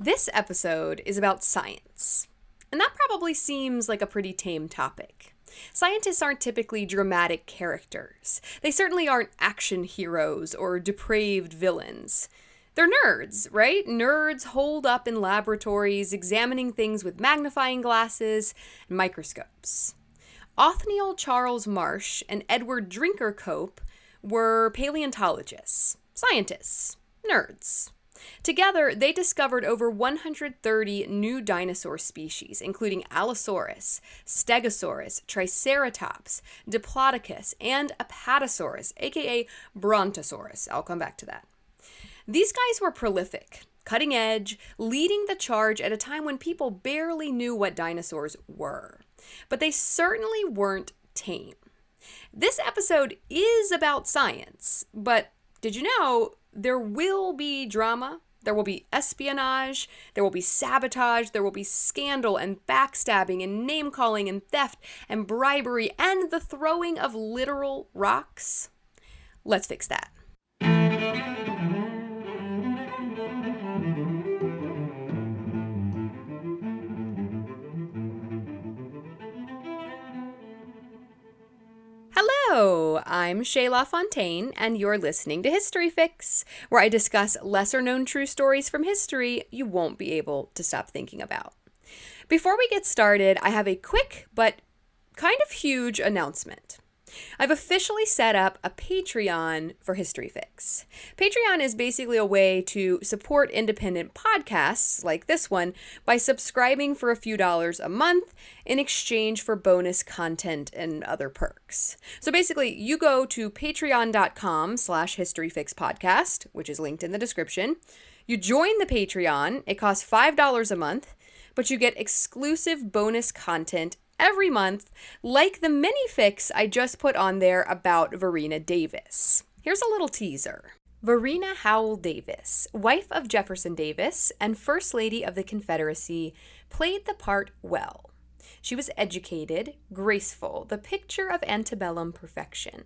This episode is about science, and that probably seems like a pretty tame topic. Scientists aren't typically dramatic characters. They certainly aren't action heroes or depraved villains. They're nerds, right? Nerds holed up in laboratories, examining things with magnifying glasses and microscopes. Othniel Charles Marsh and Edward Drinker Cope were paleontologists, scientists, nerds. Together, they discovered over 130 new dinosaur species, including Allosaurus, Stegosaurus, Triceratops, Diplodocus, and Apatosaurus, aka Brontosaurus. I'll come back to that. These guys were prolific, cutting edge, leading the charge at a time when people barely knew what dinosaurs were. But they certainly weren't tame. This episode is about science, but did you know there will be drama, there will be espionage, there will be sabotage, there will be scandal and backstabbing and name-calling and theft and bribery and the throwing of literal rocks? Let's fix that. Hello, I'm Venmo LaFountaine, and you're listening to History Fix, where I discuss lesser-known true stories from history you won't be able to stop thinking about. Before we get started, I have a quick but kind of huge announcement. I've officially set up a Patreon for History Fix. Patreon is basically a way to support independent podcasts like this one by subscribing for a few dollars a month in exchange for bonus content and other perks. So basically, you go to patreon.com/historyfixpodcast, which is linked in the description. You join the Patreon. It costs $5 a month, but you get exclusive bonus content every month, like the mini fix I just put on there about Verena Davis. Here's a little teaser. Verena Howell Davis, wife of Jefferson Davis and First Lady of the Confederacy, played the part well. She was educated, graceful, the picture of antebellum perfection.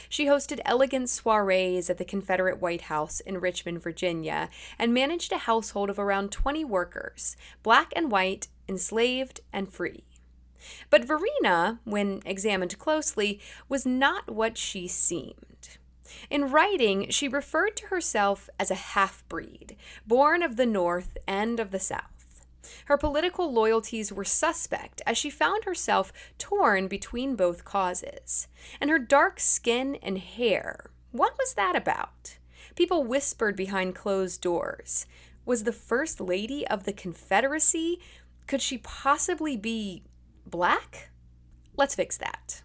She hosted elegant soirees at the Confederate White House in Richmond, Virginia, and managed a household of around 20 workers, black and white, enslaved and free. But Verena, when examined closely, was not what she seemed. In writing, she referred to herself as a half-breed, born of the North and of the South. Her political loyalties were suspect as she found herself torn between both causes. And her dark skin and hair, what was that about? People whispered behind closed doors. Was the First Lady of the Confederacy? Could she possibly be black? Let's fix that.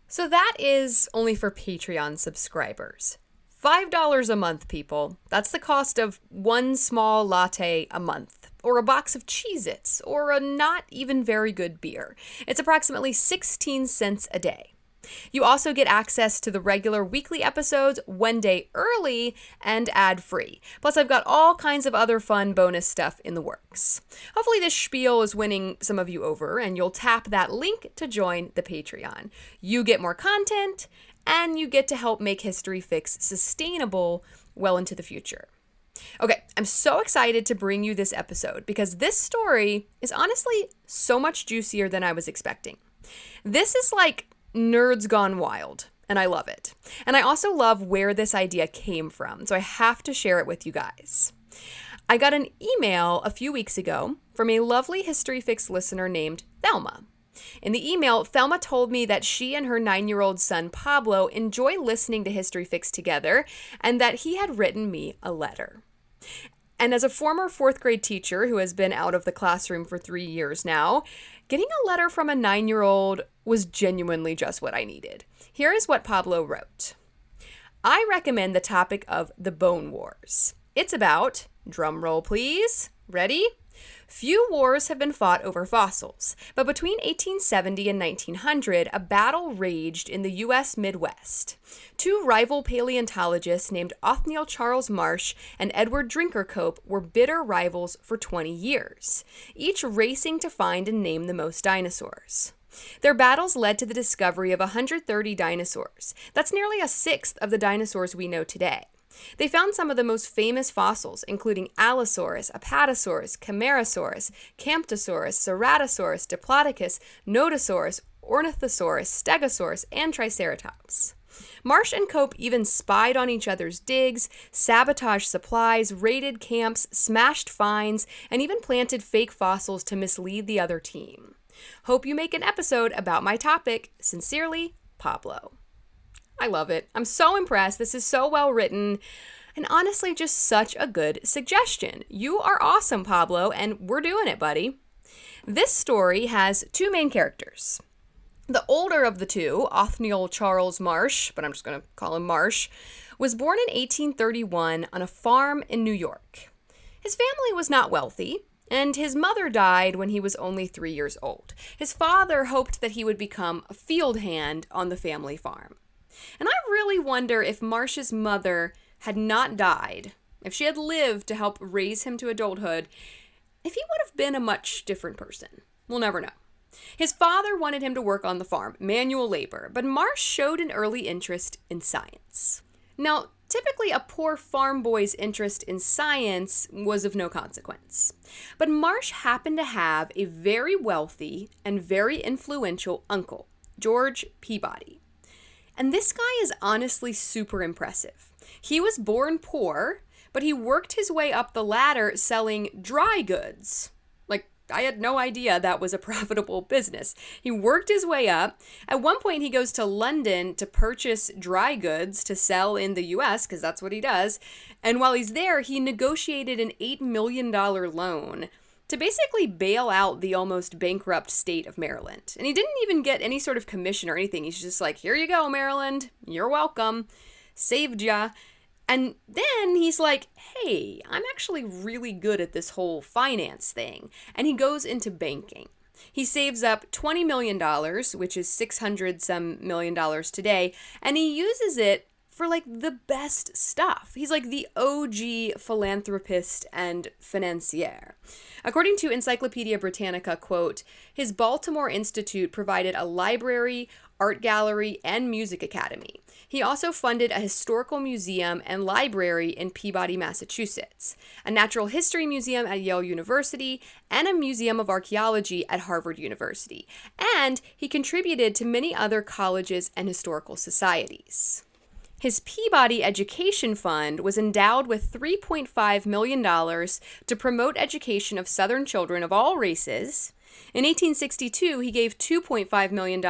So that is only for Patreon subscribers. $5 a month, people. That's the cost of one small latte a month, or a box of Cheez-Its, or a not even very good beer. It's approximately 16 cents a day. You also get access to the regular weekly episodes one day early and ad-free. Plus, I've got all kinds of other fun bonus stuff in the works. Hopefully this spiel is winning some of you over, and you'll tap that link to join the Patreon. You get more content, and you get to help make History Fix sustainable well into the future. Okay, I'm so excited to bring you this episode because this story is honestly so much juicier than I was expecting. This is like nerds gone wild, and I love it. And I also love where this idea came from, so I have to share it with you guys. I got an email a few weeks ago from a lovely History Fix listener named Thelma. In the email, Thelma told me that she and her 9-year-old son Pablo enjoy listening to History Fix together, and that he had written me a letter. And as a former 4th grade teacher who has been out of the classroom for 3 years now, getting a letter from a 9-year-old was genuinely just what I needed. Here is what Pablo wrote. I recommend the topic of the Bone Wars. It's about, drum roll please, ready? Few wars have been fought over fossils, but between 1870 and 1900, a battle raged in the U.S. Midwest. Two rival paleontologists named Othniel Charles Marsh and Edward Drinker Cope were bitter rivals for 20 years, each racing to find and name the most dinosaurs. Their battles led to the discovery of 130 dinosaurs. That's nearly a sixth of the dinosaurs we know today. They found some of the most famous fossils, including Allosaurus, Apatosaurus, Camarasaurus, Camptosaurus, Ceratosaurus, Diplodocus, Nodosaurus, Ornithosaurus, Stegosaurus, and Triceratops. Marsh and Cope even spied on each other's digs, sabotaged supplies, raided camps, smashed finds, and even planted fake fossils to mislead the other team. Hope you make an episode about my topic. Sincerely, Pablo. I love it. I'm so impressed. This is so well written. And honestly, just such a good suggestion. You are awesome, Pablo, and we're doing it, buddy. This story has two main characters. The older of the two, Othniel Charles Marsh, but I'm just going to call him Marsh, was born in 1831 on a farm in New York. His family was not wealthy, and his mother died when he was only 3 years old. His father hoped that he would become a field hand on the family farm. And I really wonder if Marsh's mother had not died, if she had lived to help raise him to adulthood, if he would have been a much different person. We'll never know. His father wanted him to work on the farm, manual labor, but Marsh showed an early interest in science. Now, typically a poor farm boy's interest in science was of no consequence. But Marsh happened to have a very wealthy and very influential uncle, George Peabody. And this guy is honestly super impressive. He was born poor, but he worked his way up the ladder selling dry goods. Like, I had no idea that was a profitable business. He worked his way up. At one point, he goes to London to purchase dry goods to sell in the US, because that's what he does. And while he's there, he negotiated an $8 million loan to basically bail out the almost bankrupt state of Maryland. And he didn't even get any sort of commission or anything. He's just like, here you go, Maryland. You're welcome. Saved ya. And then he's like, hey, I'm actually really good at this whole finance thing. And he goes into banking. He saves up $20 million, which is $600 some million today, and he uses it for like the best stuff. He's like the OG philanthropist and financier. According to Encyclopedia Britannica, quote, his Baltimore Institute provided a library, art gallery, and music academy. He also funded a historical museum and library in Peabody, Massachusetts, a natural history museum at Yale University, and a museum of archaeology at Harvard University. And he contributed to many other colleges and historical societies. His Peabody Education Fund was endowed with $3.5 million to promote education of Southern children of all races. In 1862, he gave $2.5 million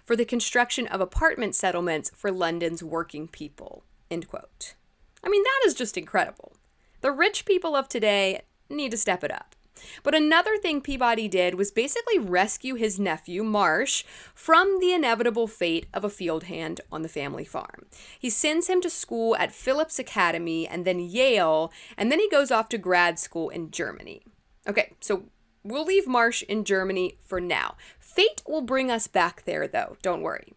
for the construction of apartment settlements for London's working people. End quote. I mean, that is just incredible. The rich people of today need to step it up. But another thing Peabody did was basically rescue his nephew, Marsh, from the inevitable fate of a field hand on the family farm. He sends him to school at Phillips Academy and then Yale, and then he goes off to grad school in Germany. Okay, so we'll leave Marsh in Germany for now. Fate will bring us back there, though, don't worry.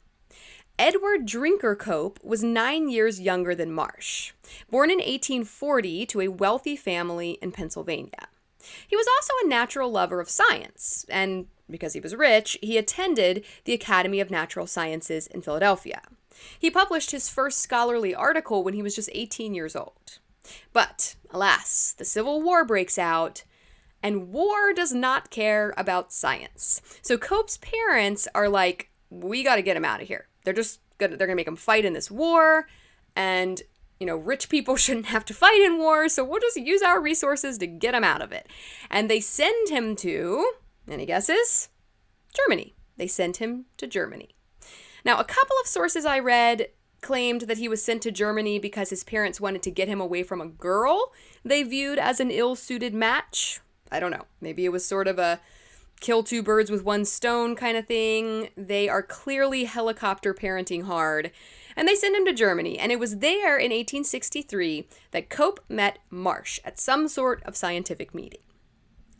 Edward Drinker Cope was 9 years younger than Marsh, born in 1840 to a wealthy family in Pennsylvania. He was also a natural lover of science, and because he was rich, he attended the Academy of Natural Sciences in Philadelphia. He published his first scholarly article when he was just 18 years old. But, alas, the Civil War breaks out, and war does not care about science. So Cope's parents are like, we got to get him out of here. They're gonna make him fight in this war, and rich people shouldn't have to fight in war, so we'll just use our resources to get him out of it. And they send him to, any guesses? Germany. They sent him to Germany. Now, a couple of sources I read claimed that he was sent to Germany because his parents wanted to get him away from a girl they viewed as an ill-suited match. I don't know. Maybe it was sort of a kill two birds with one stone kind of thing. They are clearly helicopter parenting hard. And they sent him to Germany, and it was there in 1863 that Cope met Marsh at some sort of scientific meeting.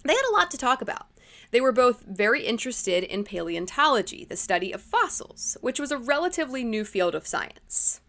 They had a lot to talk about. They were both very interested in paleontology, the study of fossils, which was a relatively new field of science.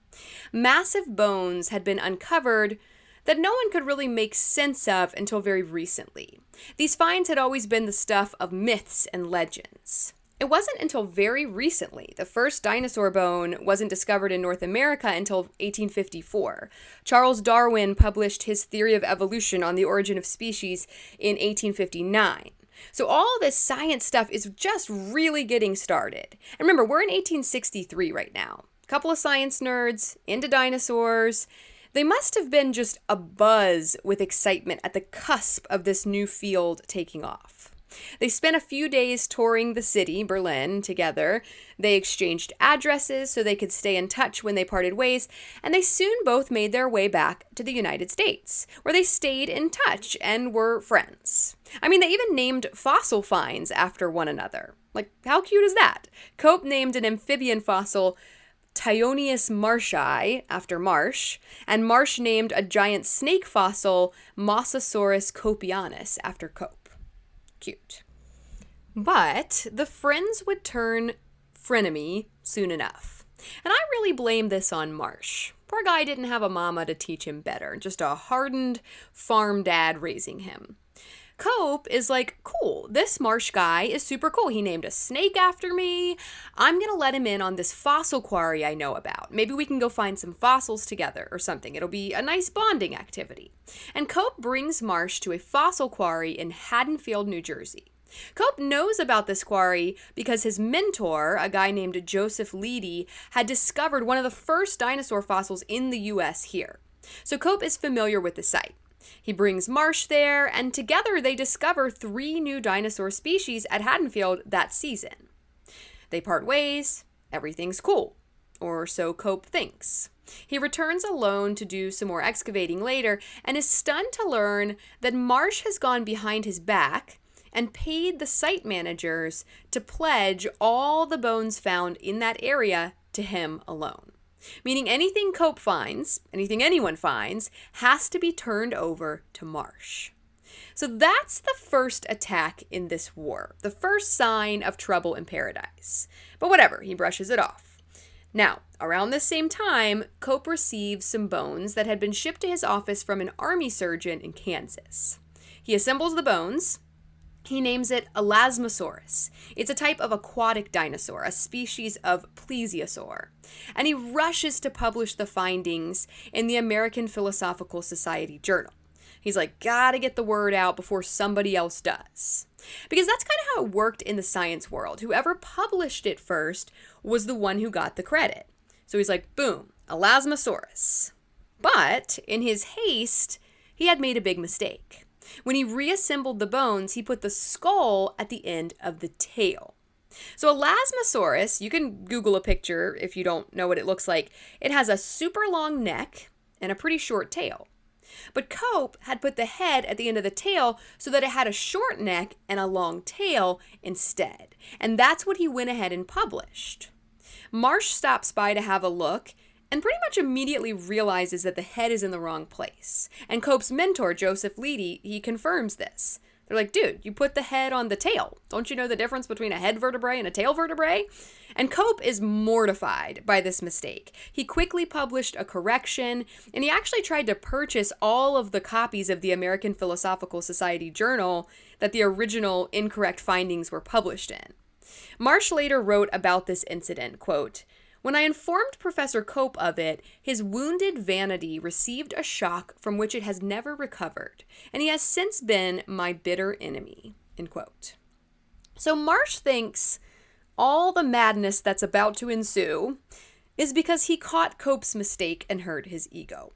Massive bones had been uncovered that no one could really make sense of until very recently. These finds had always been the stuff of myths and legends. It wasn't until very recently. The first dinosaur bone wasn't discovered in North America until 1854. Charles Darwin published his theory of evolution on the origin of species in 1859. So all this science stuff is just really getting started. And remember, we're in 1863 right now. A couple of science nerds into dinosaurs. They must have been just abuzz with excitement at the cusp of this new field taking off. They spent a few days touring the city, Berlin, together. They exchanged addresses so they could stay in touch when they parted ways, and they soon both made their way back to the United States, where they stayed in touch and were friends. I mean, they even named fossil finds after one another. Like, how cute is that? Cope named an amphibian fossil Tyonius marshi after Marsh, and Marsh named a giant snake fossil Mosasaurus copianus after Cope. Cute. But the friends would turn frenemy soon enough. And I really blame this on Marsh. Poor guy didn't have a mama to teach him better, just a hardened farm dad raising him. Cope is like, cool, this Marsh guy is super cool. He named a snake after me. I'm going to let him in on this fossil quarry I know about. Maybe we can go find some fossils together or something. It'll be a nice bonding activity. And Cope brings Marsh to a fossil quarry in Haddonfield, New Jersey. Cope knows about this quarry because his mentor, a guy named Joseph Leidy, had discovered one of the first dinosaur fossils in the U.S. here. So Cope is familiar with the site. He brings Marsh there, and together they discover 3 new dinosaur species at Haddonfield that season. They part ways, everything's cool, or so Cope thinks. He returns alone to do some more excavating later, and is stunned to learn that Marsh has gone behind his back and paid the site managers to pledge all the bones found in that area to him alone. Meaning anything Cope finds, anything anyone finds, has to be turned over to Marsh. So that's the first attack in this war, the first sign of trouble in paradise. But whatever, he brushes it off. Now, around this same time, Cope receives some bones that had been shipped to his office from an army surgeon in Kansas. He assembles the bones. He names it Allosaurus. It's a type of aquatic dinosaur, a species of plesiosaur. And he rushes to publish the findings in the American Philosophical Society Journal. He's like, gotta get the word out before somebody else does. Because that's kind of how it worked in the science world. Whoever published it first was the one who got the credit. So he's like, boom, Allosaurus. But in his haste, he had made a big mistake. When he reassembled the bones, he put the skull at the end of the tail. So Allosaurus, you can Google a picture if you don't know what it looks like. It has a super long neck and a pretty short tail. But Cope had put the head at the end of the tail so that it had a short neck and a long tail instead. And that's what he went ahead and published. Marsh stops by to have a look and pretty much immediately realizes that the head is in the wrong place. And Cope's mentor, Joseph Leidy, he confirms this. They're like, dude, you put the head on the tail. Don't you know the difference between a head vertebrae and a tail vertebrae? And Cope is mortified by this mistake. He quickly published a correction, and he actually tried to purchase all of the copies of the American Philosophical Society Journal that the original incorrect findings were published in. Marsh later wrote about this incident, quote, "When I informed Professor Cope of it, his wounded vanity received a shock from which it has never recovered, and he has since been my bitter enemy." End quote. So Marsh thinks all the madness that's about to ensue is because he caught Cope's mistake and hurt his ego.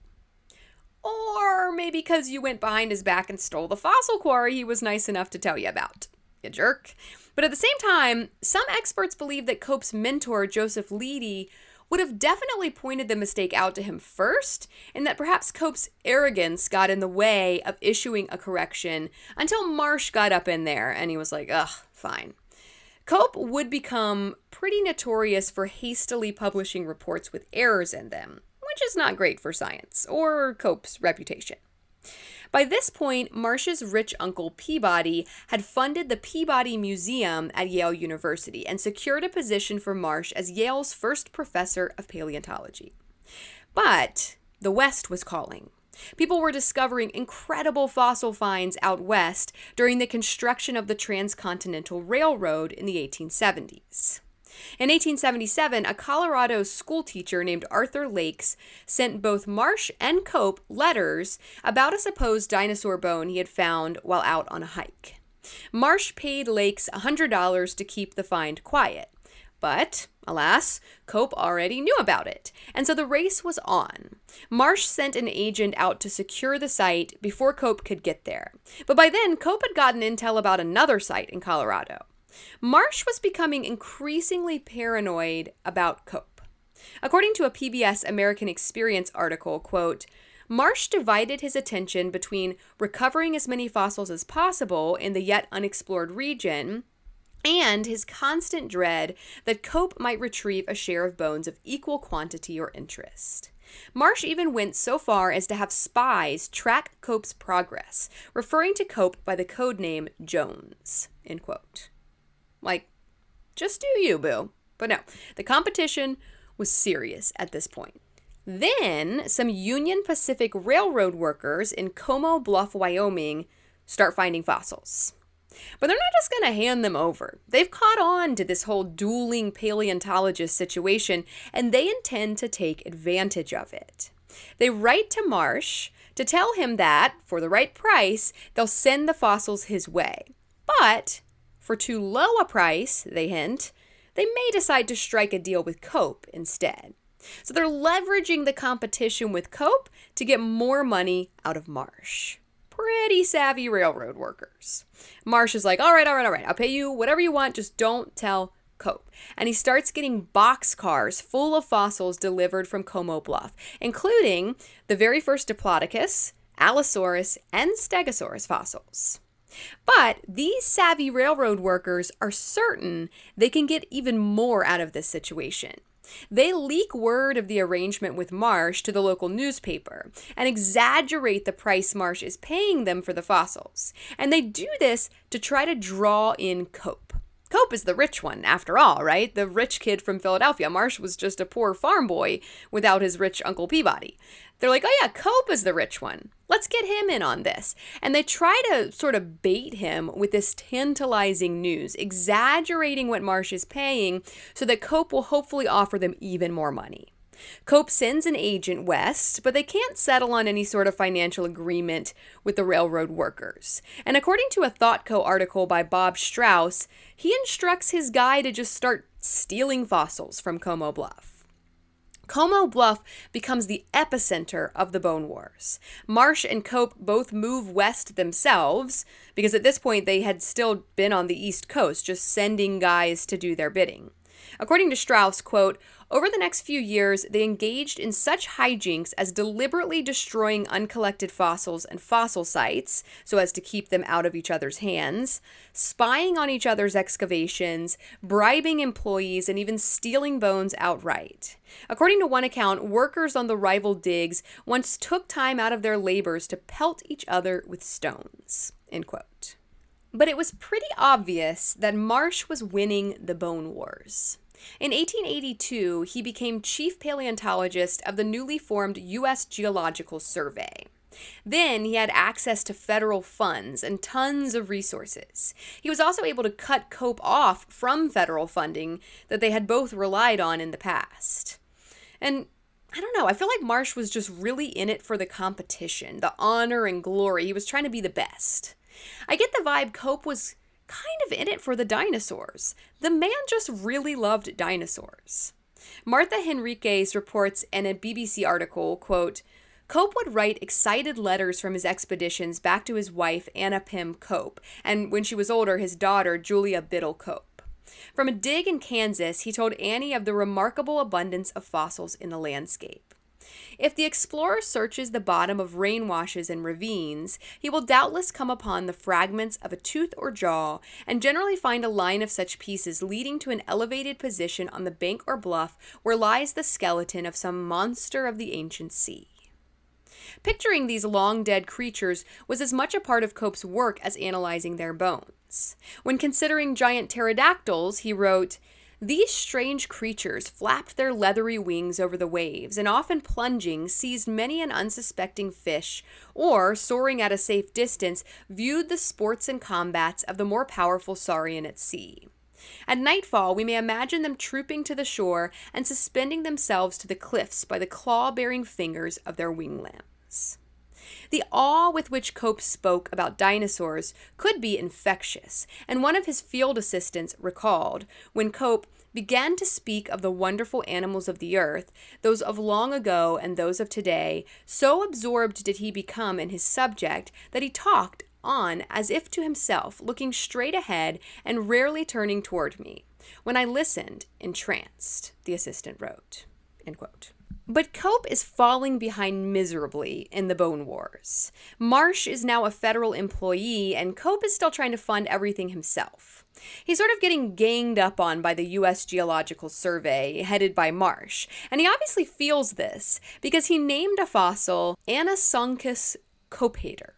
Or maybe because you went behind his back and stole the fossil quarry he was nice enough to tell you about. You jerk. But at the same time, some experts believe that Cope's mentor, Joseph Leidy, would have definitely pointed the mistake out to him first, and that perhaps Cope's arrogance got in the way of issuing a correction until Marsh got up in there and he was like, ugh, fine. Cope would become pretty notorious for hastily publishing reports with errors in them, which is not great for science or Cope's reputation. By this point, Marsh's rich uncle Peabody had funded the Peabody Museum at Yale University and secured a position for Marsh as Yale's first professor of paleontology. But the West was calling. People were discovering incredible fossil finds out west during the construction of the Transcontinental Railroad in the 1870s. In 1877, a Colorado schoolteacher named Arthur Lakes sent both Marsh and Cope letters about a supposed dinosaur bone he had found while out on a hike. Marsh paid Lakes $100 to keep the find quiet. But, alas, Cope already knew about it, and so the race was on. Marsh sent an agent out to secure the site before Cope could get there. But by then, Cope had gotten intel about another site in Colorado. Marsh was becoming increasingly paranoid about Cope. According to a PBS American Experience article, quote, Marsh divided his attention between recovering as many fossils as possible in the yet unexplored region and his constant dread that Cope might retrieve a share of bones of equal quantity or interest. Marsh even went so far as to have spies track Cope's progress, referring to Cope by the code name Jones, end quote. Like, just do you, boo. But no, the competition was serious at this point. Then, some Union Pacific Railroad workers in Como Bluff, Wyoming, start finding fossils. But they're not just going to hand them over. They've caught on to this whole dueling paleontologist situation, and they intend to take advantage of it. They write to Marsh to tell him that, for the right price, they'll send the fossils his way. But, for too low a price, they hint, they may decide to strike a deal with Cope instead. So they're leveraging the competition with Cope to get more money out of Marsh. Pretty savvy railroad workers. Marsh is like, all right, I'll pay you whatever you want, just don't tell Cope. And he starts getting boxcars full of fossils delivered from Como Bluff, including the very first Diplodocus, Allosaurus, and Stegosaurus fossils. But these savvy railroad workers are certain they can get even more out of this situation. They leak word of the arrangement with Marsh to the local newspaper and exaggerate the price Marsh is paying them for the fossils. And they do this to try to draw in Cope. Cope is the rich one, after all, right? The rich kid from Philadelphia. Marsh was just a poor farm boy without his rich Uncle Peabody. They're like, oh yeah, Cope is the rich one. Let's get him in on this. And they try to sort of bait him with this tantalizing news, exaggerating what Marsh is paying so that Cope will hopefully offer them even more money. Cope sends an agent west, but they can't settle on any sort of financial agreement with the railroad workers. And according to a ThoughtCo article by Bob Strauss, he instructs his guy to just start stealing fossils from Como Bluff. Como Bluff becomes the epicenter of the Bone Wars. Marsh and Cope both move west themselves, because at this point they had still been on the East Coast, just sending guys to do their bidding. According to Strauss, quote, over the next few years, they engaged in such hijinks as deliberately destroying uncollected fossils and fossil sites so as to keep them out of each other's hands, spying on each other's excavations, bribing employees, and even stealing bones outright. According to one account, workers on the rival digs once took time out of their labors to pelt each other with stones, end quote. But it was pretty obvious that Marsh was winning the Bone Wars. In 1882, he became chief paleontologist of the newly formed U.S. Geological Survey. Then he had access to federal funds and tons of resources. He was also able to cut Cope off from federal funding that they had both relied on in the past. And I don't know, I feel like Marsh was just really in it for the competition, the honor and glory. He was trying to be the best. I get the vibe Cope was kind of in it for the dinosaurs. The man just really loved dinosaurs. Martha Henriquez reports in a BBC article, quote, Cope would write excited letters from his expeditions back to his wife, Anna Pym Cope, and when she was older, his daughter, Julia Biddle Cope. From a dig in Kansas, he told Annie of the remarkable abundance of fossils in the landscape. If the explorer searches the bottom of rain washes and ravines, he will doubtless come upon the fragments of a tooth or jaw, and generally find a line of such pieces leading to an elevated position on the bank or bluff where lies the skeleton of some monster of the ancient sea. Picturing these long-dead creatures was as much a part of Cope's work as analyzing their bones. When considering giant pterodactyls, he wrote, These strange creatures flapped their leathery wings over the waves and often plunging seized many an unsuspecting fish or, soaring at a safe distance, viewed the sports and combats of the more powerful saurian at sea. At nightfall, we may imagine them trooping to the shore and suspending themselves to the cliffs by the claw-bearing fingers of their wing limbs. The awe with which Cope spoke about dinosaurs could be infectious, and one of his field assistants recalled, when Cope began to speak of the wonderful animals of the earth, those of long ago and those of today, so absorbed did he become in his subject that he talked on as if to himself, looking straight ahead and rarely turning toward me. When I listened, entranced, the assistant wrote. End quote. But Cope is falling behind miserably in the bone wars. Marsh is now a federal employee, and Cope is still trying to fund everything himself. He's sort of getting ganged up on by the U.S. Geological Survey, headed by Marsh, and he obviously feels this because he named a fossil Anasaurus copator.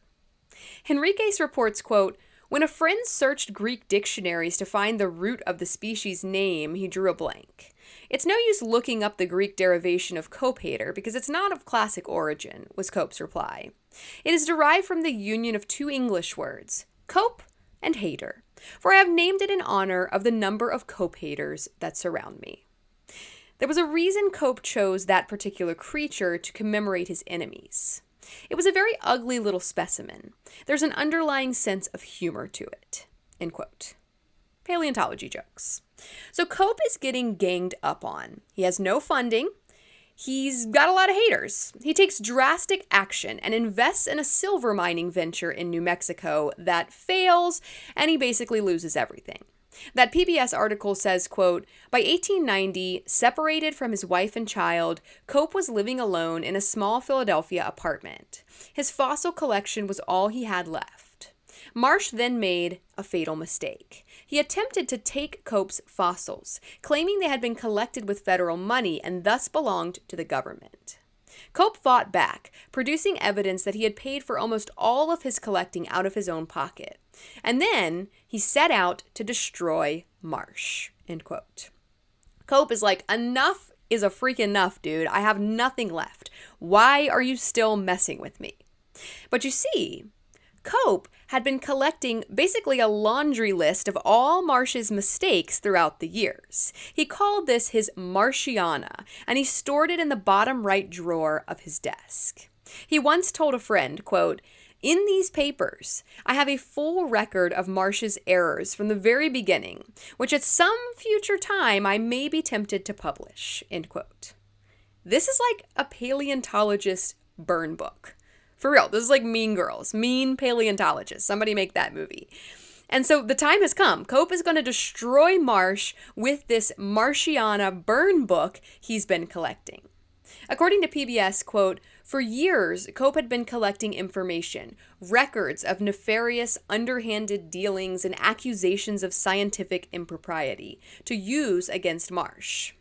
Henriques reports, quote, "When a friend searched Greek dictionaries to find the root of the species name, he drew a blank. It's no use looking up the Greek derivation of copator because it's not of classic origin," was Cope's reply. "It is derived from the union of two English words, cope and hater, for I have named it in honor of the number of cope-haters that surround me." There was a reason Cope chose that particular creature to commemorate his enemies. It was a very ugly little specimen. There's an underlying sense of humor to it. End quote. Paleontology jokes. So Cope is getting ganged up on. He has no funding. He's got a lot of haters. He takes drastic action and invests in a silver mining venture in New Mexico that fails, and he basically loses everything. That PBS article says, quote, "By 1890, separated from his wife and child, Cope was living alone in a small Philadelphia apartment. His fossil collection was all he had left. Marsh then made a fatal mistake. He attempted to take Cope's fossils, claiming they had been collected with federal money and thus belonged to the government. Cope fought back, producing evidence that he had paid for almost all of his collecting out of his own pocket. And then he set out to destroy Marsh." End quote. Cope is like, enough is a freaking enough, dude. I have nothing left. Why are you still messing with me? But you see, Cope had been collecting basically a laundry list of all Marsh's mistakes throughout the years. He called this his Marshiana, and he stored it in the bottom right drawer of his desk. He once told a friend, quote, "In these papers, I have a full record of Marsh's errors from the very beginning, which at some future time I may be tempted to publish." End quote. This is like a paleontologist burn book. For real, this is like Mean Girls, Mean Paleontologists. Somebody make that movie. And so the time has come. Cope is going to destroy Marsh with this Marshiana burn book he's been collecting. According to PBS, quote, "For years, Cope had been collecting information, records of nefarious, underhanded dealings and accusations of scientific impropriety to use against Marsh.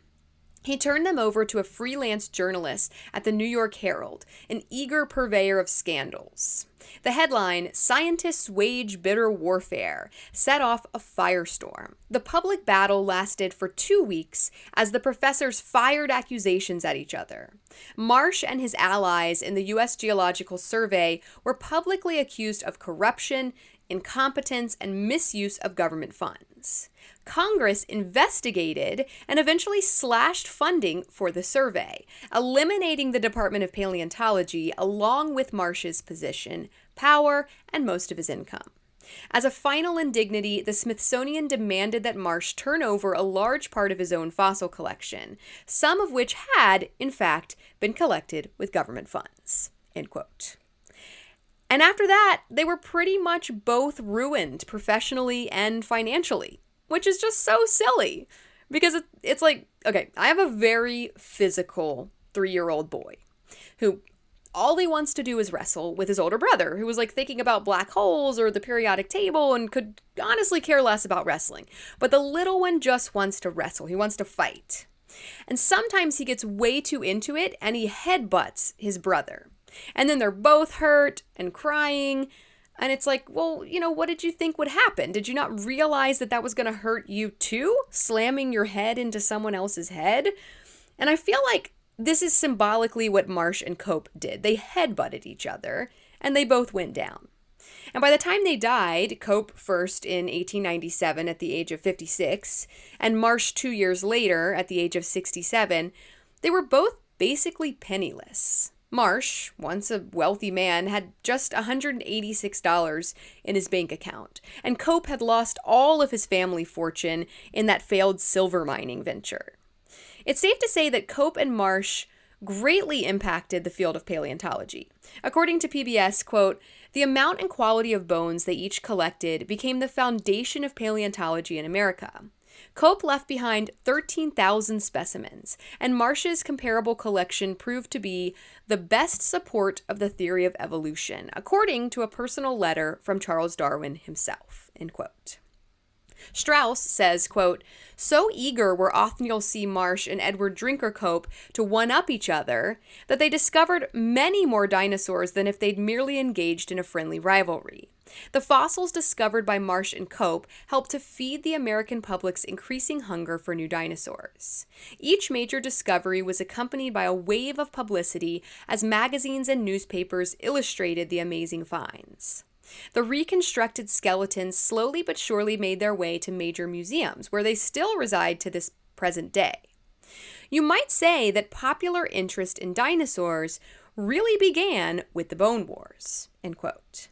He turned them over to a freelance journalist at the New York Herald, an eager purveyor of scandals. The headline, 'Scientists Wage Bitter Warfare,' set off a firestorm. The public battle lasted for 2 weeks as the professors fired accusations at each other. Marsh and his allies in the U.S. Geological Survey were publicly accused of corruption, incompetence, and misuse of government funds. Congress investigated and eventually slashed funding for the survey, eliminating the Department of Paleontology along with Marsh's position, power, and most of his income. As a final indignity, the Smithsonian demanded that Marsh turn over a large part of his own fossil collection, some of which had, in fact, been collected with government funds." End quote. And after that, they were pretty much both ruined professionally and financially, which is just so silly because it's like, okay, I have a very physical 3-year-old boy who all he wants to do is wrestle with his older brother, who was like thinking about black holes or the periodic table and could honestly care less about wrestling. But the little one just wants to wrestle. He wants to fight. And sometimes he gets way too into it and he headbutts his brother. And then they're both hurt and crying. And it's like, well, what did you think would happen? Did you not realize that that was going to hurt you too? Slamming your head into someone else's head? And I feel like this is symbolically what Marsh and Cope did. They headbutted each other, and they both went down. And by the time they died, Cope first in 1897 at the age of 56, and Marsh 2 years later at the age of 67, they were both basically penniless. Marsh, once a wealthy man, had just $186 in his bank account, and Cope had lost all of his family fortune in that failed silver mining venture. It's safe to say that Cope and Marsh greatly impacted the field of paleontology. According to PBS, quote, "The amount and quality of bones they each collected became the foundation of paleontology in America. Cope left behind 13,000 specimens, and Marsh's comparable collection proved to be the best support of the theory of evolution, according to a personal letter from Charles Darwin himself," end quote. Strauss says, quote, "So eager were Othniel C. Marsh and Edward Drinker Cope to one-up each other that they discovered many more dinosaurs than if they'd merely engaged in a friendly rivalry. The fossils discovered by Marsh and Cope helped to feed the American public's increasing hunger for new dinosaurs. Each major discovery was accompanied by a wave of publicity as magazines and newspapers illustrated the amazing finds. The reconstructed skeletons slowly but surely made their way to major museums, where they still reside to this present day. You might say that popular interest in dinosaurs really began with the Bone Wars," end quote.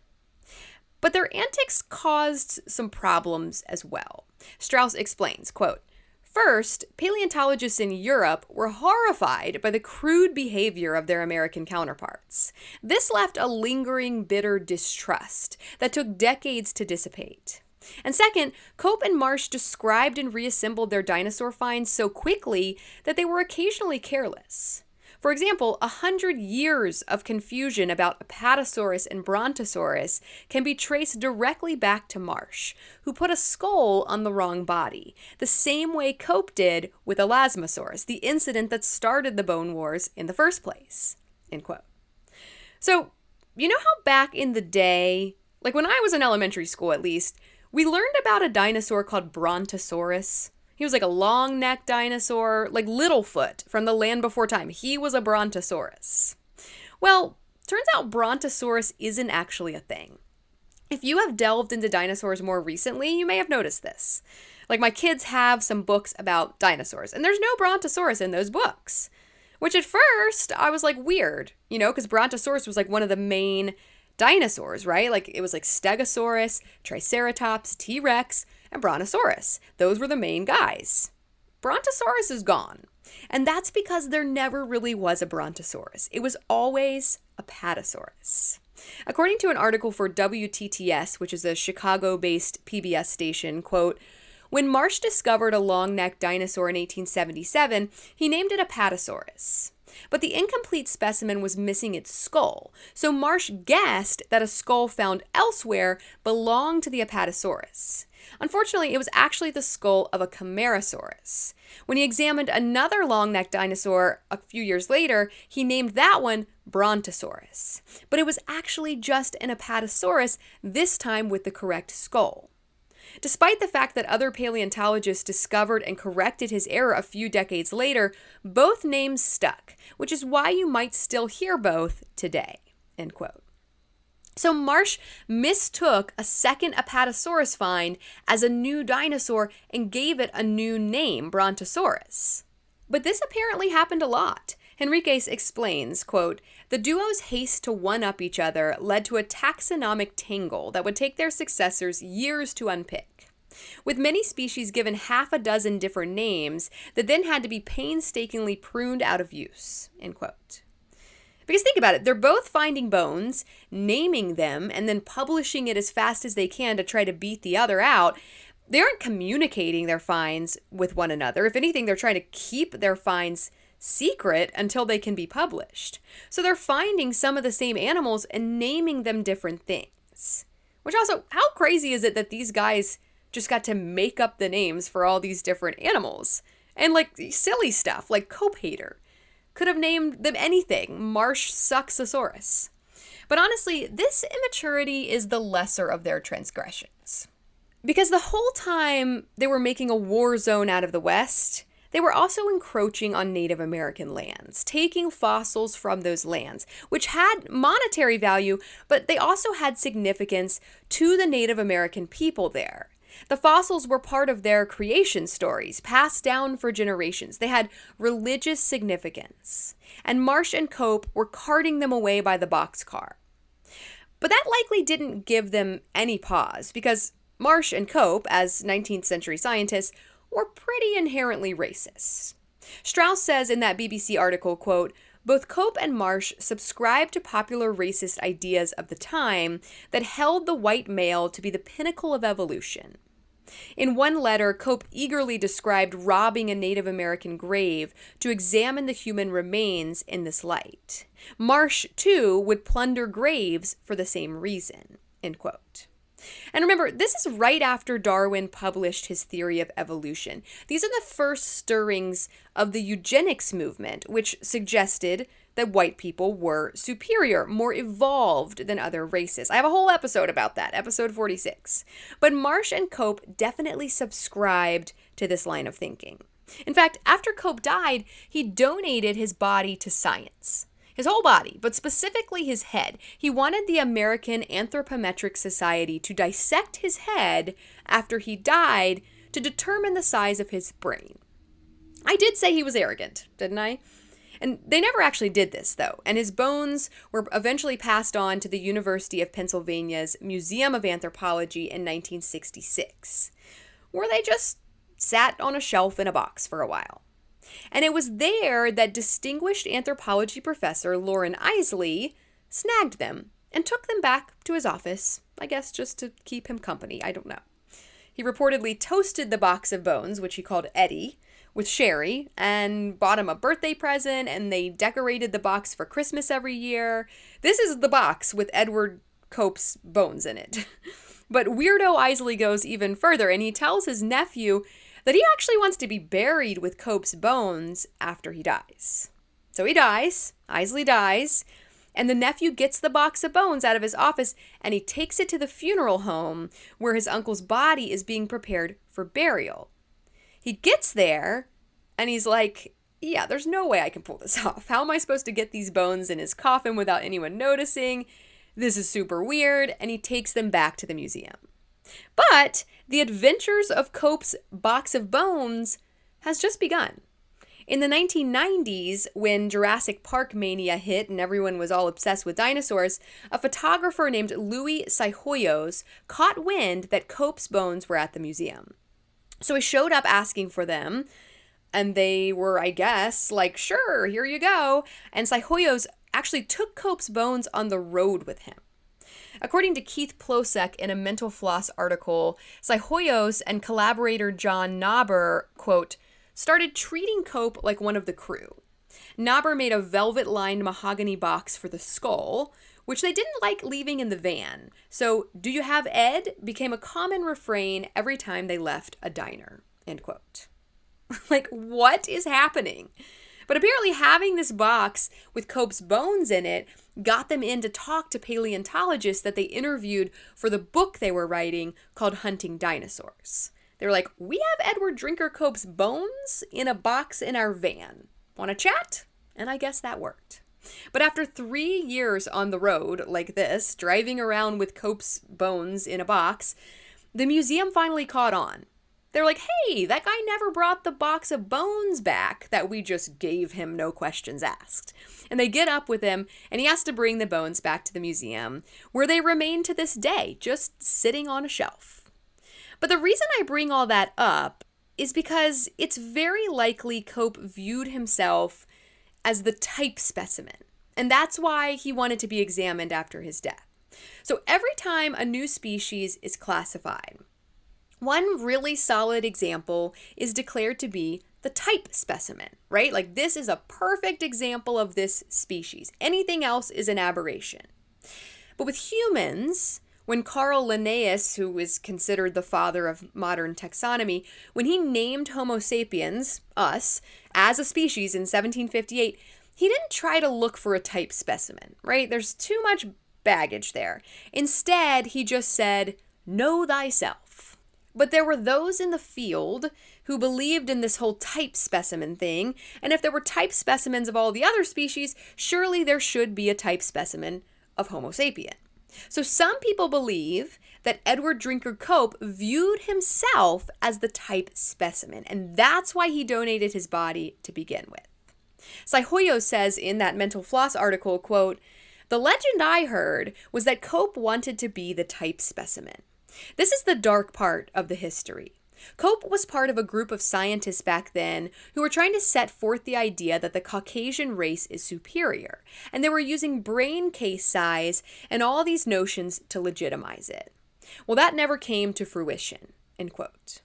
But their antics caused some problems as well. Strauss explains, quote, "First, paleontologists in Europe were horrified by the crude behavior of their American counterparts. This left a lingering, bitter distrust that took decades to dissipate. And second, Cope and Marsh described and reassembled their dinosaur finds so quickly that they were occasionally careless. For example, 100 years of confusion about Apatosaurus and Brontosaurus can be traced directly back to Marsh, who put a skull on the wrong body, the same way Cope did with Allosaurus, the incident that started the Bone Wars in the first place," end quote. So, you know how back in the day, like when I was in elementary school at least, we learned about a dinosaur called Brontosaurus? He was like a long-necked dinosaur, like Littlefoot from the Land Before Time. He was a Brontosaurus. Well, turns out Brontosaurus isn't actually a thing. If you have delved into dinosaurs more recently, you may have noticed this. Like my kids have some books about dinosaurs, and there's no Brontosaurus in those books. Which at first, I was like, weird, because Brontosaurus was like one of the main dinosaurs, right? Like it was like Stegosaurus, Triceratops, T-Rex, and Brontosaurus. Those were the main guys. Brontosaurus is gone. And that's because there never really was a Brontosaurus. It was always a Apatosaurus. According to an article for WTTS, which is a Chicago-based PBS station, quote, "When Marsh discovered a long-necked dinosaur in 1877, he named it Apatosaurus. But the incomplete specimen was missing its skull, so Marsh guessed that a skull found elsewhere belonged to the Apatosaurus. Unfortunately, it was actually the skull of a Camarasaurus. When he examined another long-necked dinosaur a few years later, he named that one Brontosaurus. But it was actually just an Apatosaurus, this time with the correct skull. Despite the fact that other paleontologists discovered and corrected his error a few decades later, both names stuck, which is why you might still hear both today." End quote. So Marsh mistook a second Apatosaurus find as a new dinosaur and gave it a new name, Brontosaurus. But this apparently happened a lot. Henriques explains, quote, "The duo's haste to one-up each other led to a taxonomic tangle that would take their successors years to unpick. With many species given half a dozen different names that then had to be painstakingly pruned out of use," end quote. Because think about it, they're both finding bones, naming them, and then publishing it as fast as they can to try to beat the other out. They aren't communicating their finds with one another. If anything, they're trying to keep their finds secret until they can be published. So they're finding some of the same animals and naming them different things. Which also, how crazy is it that these guys just got to make up the names for all these different animals? And like silly stuff, like Cope Hater. Could have named them anything. Marsh Sucksasaurus. But honestly, this immaturity is the lesser of their transgressions. Because the whole time they were making a war zone out of the West, they were also encroaching on Native American lands, taking fossils from those lands, which had monetary value, but they also had significance to the Native American people there. The fossils were part of their creation stories, passed down for generations. They had religious significance. And Marsh and Cope were carting them away by the boxcar. But that likely didn't give them any pause, because Marsh and Cope, as 19th century scientists, were pretty inherently racist. Strauss says in that BBC article, quote, "Both Cope and Marsh subscribed to popular racist ideas of the time that held the white male to be the pinnacle of evolution." In one letter, Cope eagerly described robbing a Native American grave to examine the human remains in this light. Marsh, too, would plunder graves for the same reason, end quote. And remember, this is right after Darwin published his theory of evolution. These are the first stirrings of the eugenics movement, which suggested that white people were superior, more evolved than other races. I have a whole episode about that, episode 46. But Marsh and Cope definitely subscribed to this line of thinking. In fact, after Cope died, he donated his body to science. His whole body, but specifically his head. He wanted the American Anthropometric Society to dissect his head after he died to determine the size of his brain. I did say he was arrogant, didn't I? And they never actually did this, though, and his bones were eventually passed on to the University of Pennsylvania's Museum of Anthropology in 1966, where they just sat on a shelf in a box for a while. And it was there that distinguished anthropology professor Loren Eiseley snagged them and took them back to his office, I guess just to keep him company, I don't know. He reportedly toasted the box of bones, which he called Eddie, with sherry, and bought him a birthday present, and they decorated the box for Christmas every year. This is the box with Edward Cope's bones in it. But Weirdo Eiseley goes even further, and he tells his nephew that he actually wants to be buried with Cope's bones after he dies. So he dies, Eiseley dies, and the nephew gets the box of bones out of his office and he takes it to the funeral home where his uncle's body is being prepared for burial. He gets there and he's like, yeah, there's no way I can pull this off. How am I supposed to get these bones in his coffin without anyone noticing? This is super weird, and he takes them back to the museum. But the adventures of Cope's box of bones has just begun. In the 1990s, when Jurassic Park mania hit and everyone was all obsessed with dinosaurs, a photographer named Louis Sahoyos caught wind that Cope's bones were at the museum. So he showed up asking for them, and they were, I guess, like, sure, here you go. And Sahoyos actually took Cope's bones on the road with him. According to Keith Plosek in a Mental Floss article, Sahoyos and collaborator John Knauber, quote, started treating Cope like one of the crew. Knauber made a velvet-lined mahogany box for the skull, which they didn't like leaving in the van. So, "Do you have Ed?" became a common refrain every time they left a diner, end quote. Like, what is happening? But apparently having this box with Cope's bones in it got them in to talk to paleontologists that they interviewed for the book they were writing called Hunting Dinosaurs. They were like, we have Edward Drinker Cope's bones in a box in our van. Want to chat? And I guess that worked. But after 3 years on the road like this, driving around with Cope's bones in a box, the museum finally caught on. They're like, hey, that guy never brought the box of bones back that we just gave him, no questions asked. And they get up with him, and he has to bring the bones back to the museum, where they remain to this day, just sitting on a shelf. But the reason I bring all that up is because it's very likely Cope viewed himself as the type specimen, and that's why he wanted to be examined after his death. So every time a new species is classified, one really solid example is declared to be the type specimen, right? Like, this is a perfect example of this species. Anything else is an aberration. But with humans, when Carl Linnaeus, who is considered the father of modern taxonomy, when he named Homo sapiens, us, as a species in 1758, he didn't try to look for a type specimen, right? There's too much baggage there. Instead, he just said, "Know thyself." But there were those in the field who believed in this whole type specimen thing, and if there were type specimens of all the other species, surely there should be a type specimen of Homo sapien. So some people believe that Edward Drinker Cope viewed himself as the type specimen, and that's why he donated his body to begin with. Saihoyo says in that Mental Floss article, quote, "The legend I heard was that Cope wanted to be the type specimen. This is the dark part of the history. Cope was part of a group of scientists back then who were trying to set forth the idea that the Caucasian race is superior, and they were using brain case size and all these notions to legitimize it. Well, that never came to fruition," end quote.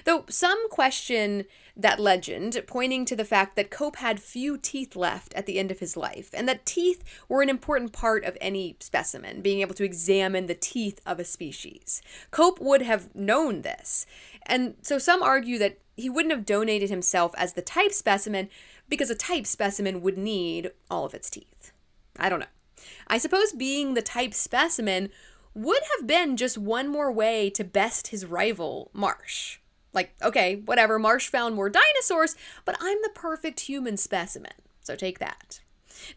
Though some question that legend, pointing to the fact that Cope had few teeth left at the end of his life, and that teeth were an important part of any specimen, being able to examine the teeth of a species. Cope would have known this, and so some argue that he wouldn't have donated himself as the type specimen because a type specimen would need all of its teeth. I don't know. I suppose being the type specimen would have been just one more way to best his rival, Marsh. Like, okay, whatever, Marsh found more dinosaurs, but I'm the perfect human specimen, so take that.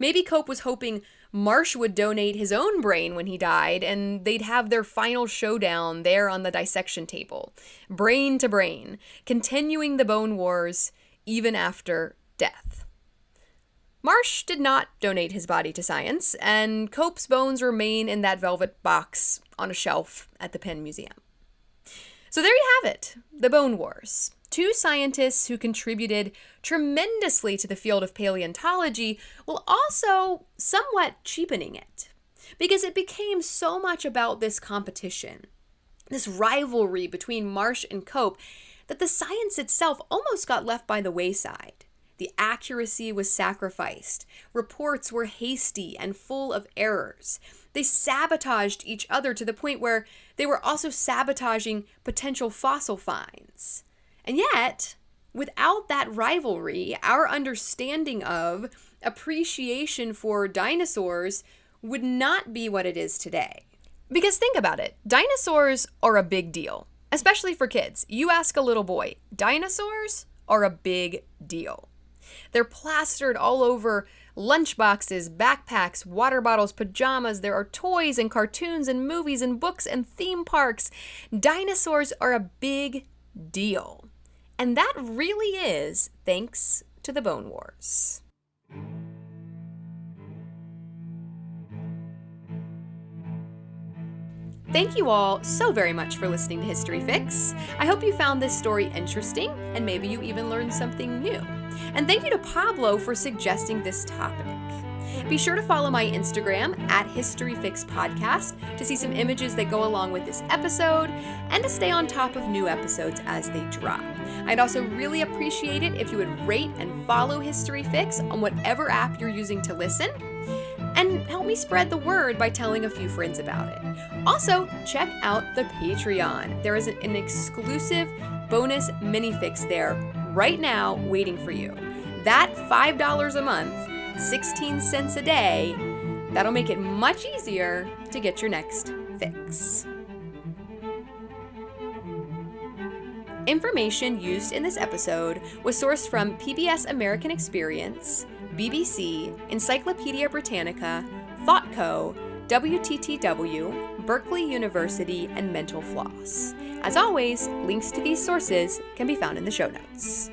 Maybe Cope was hoping Marsh would donate his own brain when he died, and they'd have their final showdown there on the dissection table, brain to brain, continuing the bone wars even after death. Marsh did not donate his body to science, and Cope's bones remain in that velvet box on a shelf at the Penn Museum. So there you have it, the Bone Wars. Two scientists who contributed tremendously to the field of paleontology while also somewhat cheapening it, because it became so much about this competition, this rivalry between Marsh and Cope, that the science itself almost got left by the wayside. The accuracy was sacrificed. Reports were hasty and full of errors. They sabotaged each other to the point where they were also sabotaging potential fossil finds. And yet, without that rivalry, our understanding of, appreciation for dinosaurs would not be what it is today. Because think about it, dinosaurs are a big deal, especially for kids. You ask a little boy, dinosaurs are a big deal. They're plastered all over lunchboxes, backpacks, water bottles, pajamas. There are toys and cartoons and movies and books and theme parks. Dinosaurs are a big deal. And that really is thanks to the Bone Wars. Thank you all so very much for listening to History Fix. I hope you found this story interesting and maybe you even learned something new. And thank you to Pablo for suggesting this topic. Be sure to follow my Instagram at HistoryFixPodcast to see some images that go along with this episode and to stay on top of new episodes as they drop. I'd also really appreciate it if you would rate and follow History Fix on whatever app you're using to listen, and help me spread the word by telling a few friends about it. Also, check out the Patreon. There is an exclusive bonus mini-fix there right now waiting for you. That $5 a month, 16 cents a day, that'll make it much easier to get your next fix. Information used in this episode was sourced from PBS American Experience, BBC, Encyclopedia Britannica, ThoughtCo, WTTW, Berkeley University, and Mental Floss. As always, links to these sources can be found in the show notes.